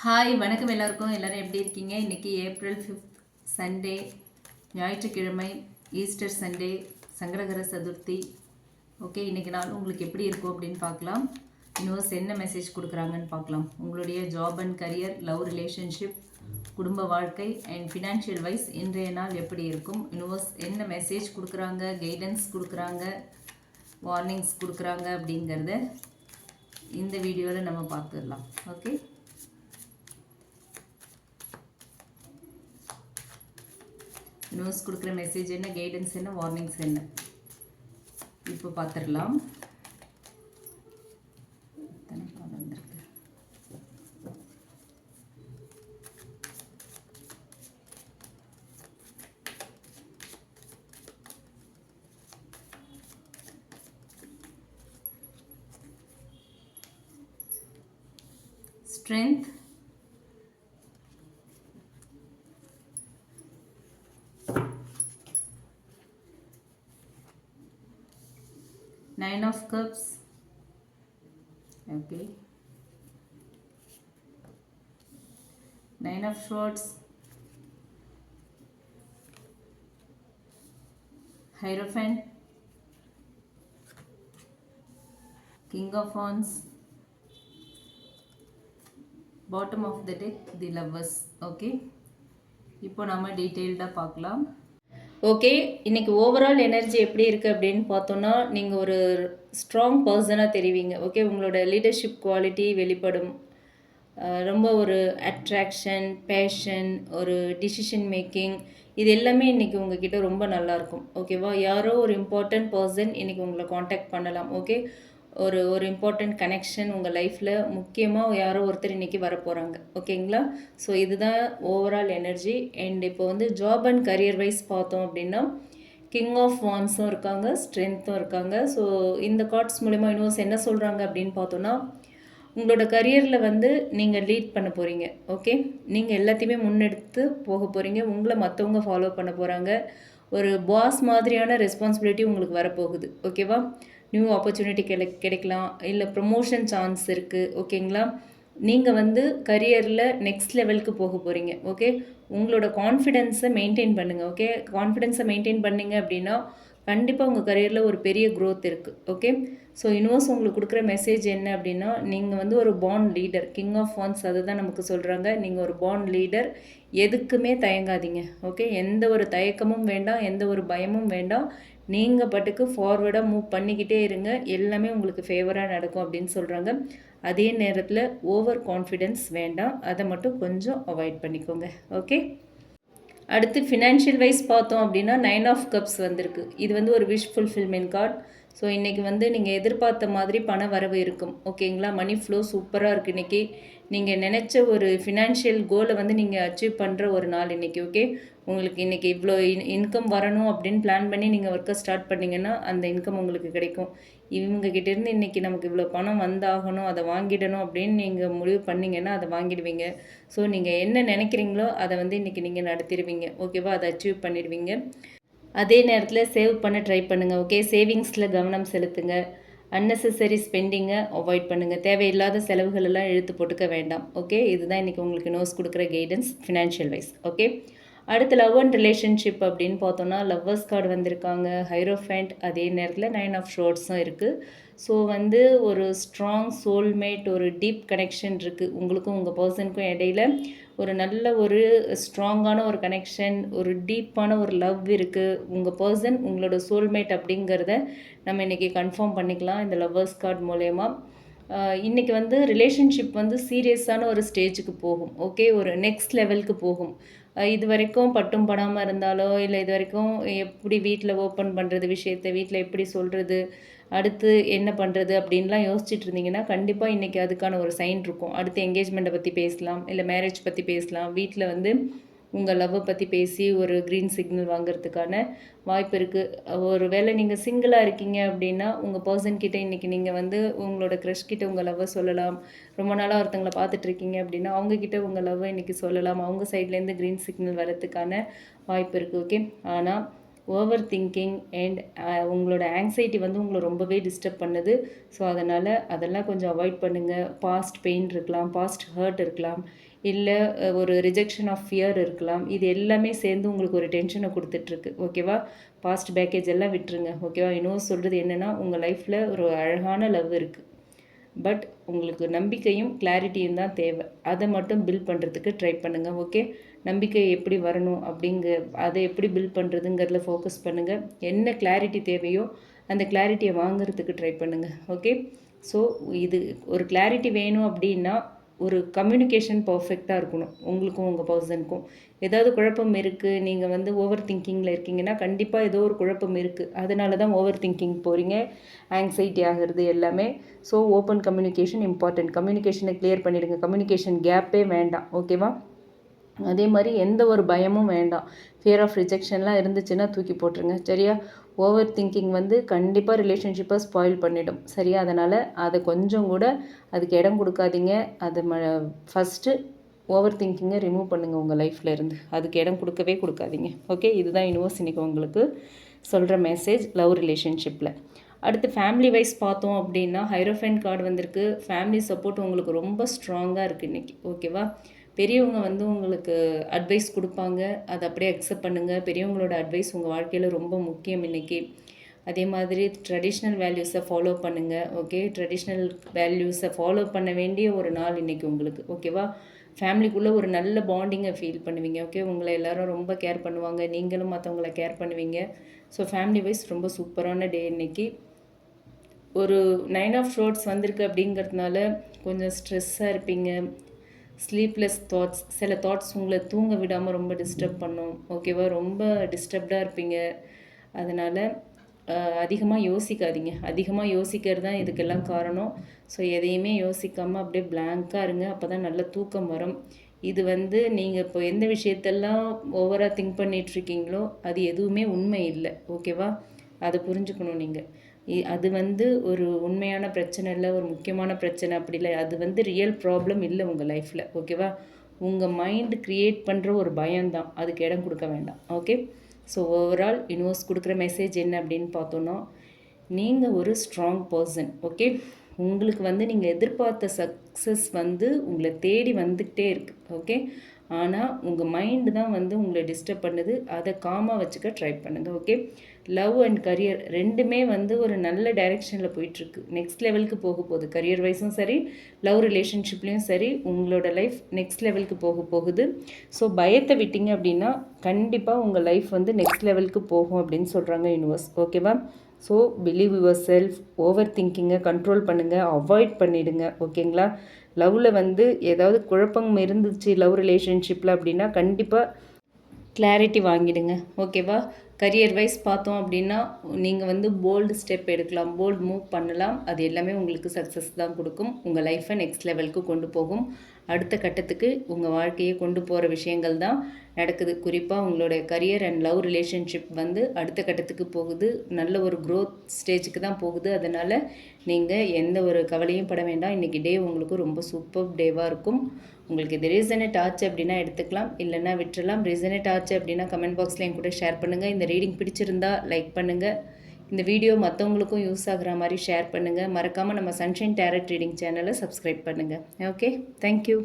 Hi வணக்கம் எல்லாருக்கும். எல்லோரும் எப்படி இருக்கீங்க? இன்றைக்கி ஏப்ரல் 5 சண்டே, ஞாயிற்றுக்கிழமை, Easter Sunday, Sankatahara Chaturthi. Okay, இன்றைக்கி நாள் உங்களுக்கு எப்படி இருக்கும் அப்படின்னு பார்க்கலாம். யூனிவர்ஸ் என்ன மெசேஜ் கொடுக்குறாங்கன்னு பார்க்கலாம். உங்களுடைய job and career, love relationship, குடும்ப வாழ்க்கை அண்ட் ஃபினான்ஷியல் வைஸ் இன்றைய நாள் எப்படி இருக்கும்? யூனிவர்ஸ் என்ன மெசேஜ் கொடுக்குறாங்க, கைடன்ஸ் கொடுக்குறாங்க, வார்னிங்ஸ் கொடுக்குறாங்க அப்படிங்கிறத இந்த வீடியோவில் நம்ம பார்த்துடலாம். ஓகே, நியூஸ் கொடுக்குற மெசேஜ் என்ன, கைடன்ஸ் என்ன, வார்னிங்ஸ் என்ன, இப்போ பார்த்துடலாம். Strength, Nine of Cups, okay, Nine of Swords, Hierophant, King of Wands, bottom of the deck, the Lovers. Okay, இப்போ நம்ம டீட்டெயில்டாக பார்க்கலாம். ஓகே, இன்றைக்கி ஓவரால் எனர்ஜி எப்படி இருக்குது அப்படின்னு பார்த்தோன்னா, நீங்கள் ஒரு ஸ்ட்ராங் பர்சனாக தெரிவிங்க. ஓகே, உங்களோட லீடர்ஷிப் குவாலிட்டி வெளிப்படும். ரொம்ப ஒரு அட்ராக்ஷன், பேஷன், ஒரு டிசிஷன் மேக்கிங், இது எல்லாமே இன்றைக்கி உங்ககிட்ட ரொம்ப நல்லாயிருக்கும். ஓகேவா? யாரோ ஒரு இம்பார்ட்டண்ட் பர்சன் இன்றைக்கி உங்களை காண்டாக்ட் பண்ணலாம். ஓகே, ஒரு ஒரு இம்பார்ட்டண்ட் கனெக்ஷன் உங்கள் லைஃப்பில் முக்கியமாக யாரோ ஒருத்தர் இன்றைக்கி வரப்போகிறாங்க. ஓகேங்களா? ஸோ இதுதான் ஓவரால் எனர்ஜி. அண்ட் இப்போ வந்து ஜாப் அண்ட் கரியர் வைஸ் பார்த்தோம் அப்படின்னா, கிங் ஆஃப் வான்ஸும் இருக்காங்க, ஸ்ட்ரென்த்தும் இருக்காங்க. ஸோ இந்த கார்ட்ஸ் மூலிமா யூனிவர்ஸ் என்ன சொல்கிறாங்க அப்படின்னு பார்த்தோன்னா, உங்களோட கரியரில் வந்து நீங்கள் லீட் பண்ண போகிறீங்க. ஓகே, நீங்கள் எல்லாத்தையுமே முன்னெடுத்து போக போகிறீங்க. உங்களை மற்றவங்க ஃபாலோ பண்ண போகிறாங்க. ஒரு பாஸ் மாதிரியான ரெஸ்பான்சிபிலிட்டி உங்களுக்கு வரப்போகுது. ஓகேவா? நியூ ஆப்பர்ச்சுனிட்டி கிடைக்கலாம், இல்லை ப்ரமோஷன் சான்ஸ் இருக்குது. ஓகேங்களா? நீங்கள் வந்து கரியரில் நெக்ஸ்ட் லெவலுக்கு போக போகிறீங்க. ஓகே, உங்களோட கான்ஃபிடென்ஸை மெயின்டைன் பண்ணுங்கள். ஓகே, கான்ஃபிடென்ஸை மெயின்டைன் பண்ணிங்க அப்படின்னா கண்டிப்பாக உங்கள் கரியரில் ஒரு பெரிய க்ரோத் இருக்குது. ஓகே, ஸோ யூனிவர்ஸ் உங்களுக்கு கொடுக்குற மெசேஜ் என்ன அப்படின்னா, நீங்கள் வந்து ஒரு born leader, king of once அதை தான் நமக்கு சொல்கிறாங்க. நீங்கள் ஒரு பார்ன் லீடர், எதுக்குமே தயங்காதீங்க. ஓகே, எந்த ஒரு தயக்கமும் வேண்டாம், எந்த ஒரு பயமும் வேண்டாம். நீங்கள் பாட்டுக்கு ஃபார்வர்டாக மூவ் பண்ணிக்கிட்டே இருங்க, எல்லாமே உங்களுக்கு ஃபேவராக நடக்கும் அப்படின்னு சொல்கிறாங்க. அதே நேரத்தில் ஓவர் கான்ஃபிடென்ஸ் வேண்டாம், அதை மட்டும் கொஞ்சம் அவாய்ட் பண்ணிக்கோங்க. ஓகே, அடுத்து ஃபினான்ஷியல் வைஸ் பார்த்தோம் அப்படின்னா 9 ஆஃப் கப்ஸ் வந்திருக்கு. இது வந்து ஒரு விஷ் ஃபுல்ஃபில்மெண்ட் கார்டு. ஸோ இன்றைக்கி வந்து நீங்கள் எதிர்பார்த்த மாதிரி பண வரவு இருக்கும். ஓகேங்களா? மணி ஃப்ளோ சூப்பராக இருக்குது இன்றைக்கி. நீங்கள் நினச்ச ஒரு ஃபினான்ஷியல் கோலை வந்து நீங்கள் அச்சீவ் பண்ணுற ஒரு நாள் இன்றைக்கி. ஓகே, உங்களுக்கு இன்றைக்கி இவ்வளோ இன்கம் வரணும் அப்படின்னு பிளான் பண்ணி நீங்கள் ஒர்க்கை ஸ்டார்ட் பண்ணிங்கன்னா அந்த இன்கம் உங்களுக்கு கிடைக்கும். இவங்ககிட்டேருந்து இன்றைக்கி நமக்கு இவ்வளோ பணம் வந்தாகணும், அதை வாங்கிடணும் அப்படின்னு நீங்கள் முடிவு பண்ணிங்கன்னா அதை வாங்கிடுவீங்க. ஸோ நீங்கள் என்ன நினைக்கிறீங்களோ அதை வந்து இன்றைக்கி நீங்கள் நடத்திடுவீங்க. ஓகேவா? அதை அச்சீவ் பண்ணிடுவீங்க. அதே நேரத்தில் சேவ் பண்ண ட்ரை பண்ணுங்கள். ஓகே, சேவிங்ஸில் கவனம் செலுத்துங்க. அன்னெசரி ஸ்பெண்டிங்கை அவாய்ட் பண்ணுங்கள். தேவையில்லாத செலவுகளெல்லாம் இழுத்து போட்டுக்க வேண்டாம். ஓகே, இதுதான் இன்றைக்கி உங்களுக்கு நோஸ் கொடுக்குற கைடன்ஸ் ஃபினான்ஷியல் வைஸ். ஓகே, அடுத்து லவ் அண்ட் ரிலேஷன்ஷிப் அப்படின்னு பார்த்தோன்னா, லவ்வர்ஸ் கார்டு வந்திருக்காங்க, ஹைரோஃபேண்ட், அதே நேரத்தில் 9 ஆஃப் ஷோர்ட்ஸும் இருக்குது. ஸோ வந்து ஒரு ஸ்ட்ராங் சோல்மேட், ஒரு டீப் கனெக்ஷன் இருக்குது உங்களுக்கும் உங்கள் பர்சனுக்கும் இடையில. ஒரு நல்ல ஒரு ஸ்ட்ராங்கான ஒரு கனெக்ஷன், ஒரு டீப்பான ஒரு லவ் இருக்குது. உங்கள் பர்சன் உங்களோட சோல்மேட் அப்படிங்கிறத நம்ம இன்றைக்கி கன்ஃபார்ம் பண்ணிக்கலாம் இந்த லவ்வர்ஸ் கார்டு மூலயமா. இன்றைக்கி வந்து ரிலேஷன்ஷிப் வந்து சீரியஸான ஒரு ஸ்டேஜுக்கு போகும். ஓகே, ஒரு நெக்ஸ்ட் லெவலுக்கு போகும். இது வரைக்கும் பட்டும் படாமல் இருந்தாலோ, இல்லை இது வரைக்கும் எப்படி வீட்டில் ஓப்பன் பண்ணுறது விஷயத்தை, வீட்டில் எப்படி சொல்கிறது, அடுத்து என்ன பண்ணுறது அப்படின்லாம் யோசிச்சுட்டு இருந்தீங்கன்னா கண்டிப்பாக இன்றைக்கி அதுக்கான ஒரு சைன் இருக்கும். அடுத்து என்கேஜ்மெண்ட்டை பற்றி பேசலாம், இல்லை மேரேஜ் பற்றி பேசலாம். வீட்டில் வந்து உங்கள் லவ்வை பற்றி பேசி ஒரு க்ரீன் சிக்னல் வாங்குறதுக்கான வாய்ப்பு இருக்குது. ஒரு வேளை நீங்கள் சிங்கிளாக இருக்கீங்க அப்படின்னா உங்கள் பர்சன்கிட்ட இன்றைக்கி நீங்கள் வந்து உங்களோட க்ரஷ் கிட்ட உங்கள் லவ்வை சொல்லலாம். ரொம்ப நாளாக ஒருத்தங்களை பார்த்துட்ருக்கீங்க அப்படின்னா அவங்கக்கிட்ட உங்கள் லவ்வை இன்றைக்கி சொல்லலாம். அவங்க சைட்லேருந்து க்ரீன் சிக்னல் வரத்துக்கான வாய்ப்பு இருக்குது. ஓகே, ஆனால் ஓவர் திங்கிங் அண்ட் உங்களோட ஆங்ஸைட்டி வந்து உங்களை ரொம்பவே டிஸ்டர்ப் பண்ணுது. ஸோ அதனால் அதெல்லாம் கொஞ்சம் அவாய்ட் பண்ணுங்கள். பாஸ்ட் பெயின் இருக்கலாம், பாஸ்ட் ஹர்ட் இருக்கலாம், இல்லை ஒரு ரிஜெக்ஷன் ஆஃப் ஃபியர் இருக்கலாம். இது எல்லாமே சேர்ந்து உங்களுக்கு ஒரு டென்ஷனை கொடுத்துட்ருக்கு. ஓகேவா? பாஸ்ட் பேக்கேஜ் எல்லாம் விட்டுருங்க. ஓகேவா? இன்னும் சொல்கிறது என்னென்னா, உங்கள் லைஃப்பில் ஒரு அழகான லவ் இருக்குது. பட் உங்களுக்கு நம்பிக்கையும் கிளாரிட்டியும் தான் தேவை. அதை மட்டும் பில்ட் பண்ணுறதுக்கு ட்ரை பண்ணுங்கள். ஓகே? நம்பிக்கை எப்படி வரணும் அதை எப்படி பில்ட் பண்ணுறதுங்கிறதுல ஃபோக்கஸ் பண்ணுங்கள். என்ன கிளாரிட்டி தேவையோ அந்த கிளாரிட்டியை வாங்குறதுக்கு ட்ரை பண்ணுங்கள். ஓகே? ஸோ இது ஒரு கிளாரிட்டி வேணும் அப்படின்னா ஒரு கம்யூனிகேஷன் பர்ஃபெக்டாக இருக்கணும் உங்களுக்கும் உங்கள் பர்சனுக்கும். ஏதாவது குழப்பம் இருக்குது, நீங்கள் வந்து ஓவர் திங்கிங்கில் இருக்கீங்கன்னா கண்டிப்பாக ஏதோ ஒரு குழப்பம் இருக்குது. அதனால தான் ஓவர் திங்கிங் போகிறீங்க, ஆங்ஸைட்டி ஆகிறது எல்லாமே. So open communication important. கம்யூனிகேஷனை கிளியர் பண்ணிவிடுங்க. கம்யூனிகேஷன் கேப்பே வேண்டாம். ஓகேவா? அதே மாதிரி எந்த ஒரு பயமும் வேண்டாம். ஃபியர் ஆஃப் ரிஜெக்ஷன்லாம் இருந்துச்சுன்னா தூக்கி போட்டுருங்க. சரியா? ஓவர் திங்கிங் வந்து கண்டிப்பாக ரிலேஷன்ஷிப்பை ஸ்பாயில் பண்ணிடும். சரியா? அதனால் அதை கொஞ்சம் கூட அதுக்கு இடம் கொடுக்காதீங்க. அதை ஃபஸ்ட்டு ஓவர் திங்கிங்கை ரிமூவ் பண்ணுங்கள் உங்கள் லைஃப்பில் இருந்து. அதுக்கு இடம் கொடுக்கவே கொடுக்காதீங்க. ஓகே? இதுதான் யூனிவர்ஸ் இன்றைக்கி உங்களுக்கு சொல்கிற மெசேஜ் லவ் ரிலேஷன்ஷிப்பில். அடுத்து ஃபேமிலி வைஸ் பார்த்தோம் அப்படின்னா ஹைரோஃபைன் கார்டு வந்திருக்கு. ஃபேமிலி சப்போர்ட் உங்களுக்கு ரொம்ப ஸ்ட்ராங்காக இருக்குது இன்றைக்கி. ஓகேவா? பெரியவங்க வந்து உங்களுக்கு அட்வைஸ் கொடுப்பாங்க, அதை அப்படியே அக்செப்ட் பண்ணுங்கள். பெரியவங்களோட அட்வைஸ் உங்கள் வாழ்க்கையில் ரொம்ப முக்கியம் இன்றைக்கி. அதே மாதிரி ட்ரெடிஷ்னல் வேல்யூஸை ஃபாலோ பண்ணுங்கள். ஓகே? ட்ரெடிஷ்னல் வேல்யூஸை ஃபாலோ பண்ண வேண்டிய ஒரு நாள் இன்றைக்கி உங்களுக்கு. ஓகேவா? ஃபேமிலிக்குள்ளே ஒரு நல்ல பாண்டிங்கை ஃபீல் பண்ணுவீங்க. ஓகே? உங்களை எல்லோரும் ரொம்ப கேர் பண்ணுவாங்க, நீங்களும் மற்றவங்கள கேர் பண்ணுவீங்க. ஸோ ஃபேமிலி வைஸ் ரொம்ப சூப்பரான டே இன்றைக்கி. ஒரு 9 ஆஃப் ஷோர்ட்ஸ் வந்திருக்கு அப்படிங்கிறதுனால கொஞ்சம் ஸ்ட்ரெஸ்ஸாக இருப்பீங்க. ஸ்லீப்லெஸ் தாட்ஸ், சில தாட்ஸ் உங்களை தூங்க விடாமல் ரொம்ப டிஸ்டர்ப் பண்ணும். ஓகேவா? ரொம்ப டிஸ்டர்ப்டாக இருப்பீங்க. அதனால் அதிகமாக யோசிக்காதீங்க. அதிகமாக யோசிக்கிறது தான் இதுக்கெல்லாம் காரணம். ஸோ எதையுமே யோசிக்காமல் அப்படியே பிளாங்காக இருங்க. அப்போ தான் நல்ல தூக்கம் வரும். இது வந்து நீங்கள் இப்போ எந்த விஷயத்தெல்லாம் ஓவராக திங்க் பண்ணிகிட்ருக்கீங்களோ அது எதுவுமே உண்மை இல்லை. ஓகேவா? அதை புரிஞ்சுக்கணும் நீங்கள். அது வந்து ஒரு உண்மையான பிரச்சனை இல்லை, ஒரு முக்கியமான பிரச்சனை அப்படி இல்லை. அது வந்து ரியல் ப்ராப்ளம் இல்லை உங்கள் லைஃப்பில். ஓகேவா? உங்கள் மைண்டு க்ரியேட் பண்ணுற ஒரு பயம்தான். அதுக்கு இடம் கொடுக்க வேண்டாம். ஓகே? ஸோ ஓவரால் யூனிவர்ஸ் கொடுக்குற மெசேஜ் என்ன அப்படின்னு பார்த்தோன்னா, நீங்கள் ஒரு ஸ்ட்ராங் பர்சன். ஓகே? உங்களுக்கு வந்து நீங்கள் எதிர்பார்த்த சக்ஸஸ் வந்து உங்களை தேடி வந்துக்கிட்டே இருக்குது. ஓகே? ஆனால் உங்கள் மைண்டு தான் வந்து உங்களை டிஸ்டர்ப் பண்ணுது. அதை காமாக வச்சுக்க ட்ரை பண்ணுங்கள். ஓகே? லவ் அண்ட் கரியர் ரெண்டுமே வந்து ஒரு நல்ல டைரெக்ஷனில் போயிட்டுருக்கு. நெக்ஸ்ட் லெவலுக்கு போக போகுது. கரியர் வைஸும் சரி, லவ் ரிலேஷன்ஷிப்லேயும் சரி, உங்களோட லைஃப் நெக்ஸ்ட் லெவலுக்கு போகுது. ஸோ பயத்தை விட்டீங்க அப்படின்னா கண்டிப்பாக உங்கள் லைஃப் வந்து நெக்ஸ்ட் லெவலுக்கு போகும் அப்படின்னு சொல்கிறாங்க யூனிவர்ஸ். ஓகேவா? So believe yourself. ஓவர் திங்கிங்கை கண்ட்ரோல் பண்ணுங்கள், அவாய்ட் பண்ணிவிடுங்க. ஓகேங்களா? லவ்வில் வந்து ஏதாவது குழப்பம் இருந்துச்சு லவ் ரிலேஷன்ஷிப்பில் அப்படின்னா கண்டிப்பாக கிளாரிட்டி வாங்கிடுங்க. ஓகேவா? கரியர் வைஸ் பார்த்தோம் அப்படின்னா நீங்கள் வந்து போல்டு ஸ்டெப் எடுக்கலாம், போல்டு மூவ் பண்ணலாம். அது எல்லாமே உங்களுக்கு சக்ஸஸ் தான் கொடுக்கும். உங்கள் லைஃப்பை நெக்ஸ்ட் லெவலுக்கு கொண்டு போகும். அடுத்த கட்டத்துக்கு உங்கள் வாழ்க்கையை கொண்டு போகிற விஷயங்கள் தான் நடக்குது. குறிப்பாக உங்களுடைய கரியர் அண்ட் லவ் ரிலேஷன்ஷிப் வந்து அடுத்த கட்டத்துக்கு போகுது. நல்ல ஒரு க்ரோத் ஸ்டேஜுக்கு தான் போகுது. அதனால் நீங்கள் எந்த ஒரு கவலையும் பட வேண்டாம். இன்றைக்கி டே உங்களுக்கு ரொம்ப சூப்பர் டேவாக இருக்கும். உங்களுக்கு இது ரீசனேட் ஆச்சு அப்படின்னா எடுத்துக்கலாம், இல்லைன்னா விட்டுறலாம். ரீசனேட் ஆச்சு அப்படின்னா கமெண்ட் பாக்ஸில் என் கூட ஷேர் பண்ணுங்கள். இந்த ரீடிங் பிடிச்சிருந்தா லைக் பண்ணுங்கள். இந்த வீடியோ மற்றவங்களுக்கும் யூஸ் ஆகிற மாதிரி ஷேர் பண்ணுங்கள். மறக்காமல் நம்ம சன்ஷைன் டேரட் ரீடிங் சேனலை சப்ஸ்கிரைப் பண்ணுங்கள். ஓகே? தேங்க்யூ.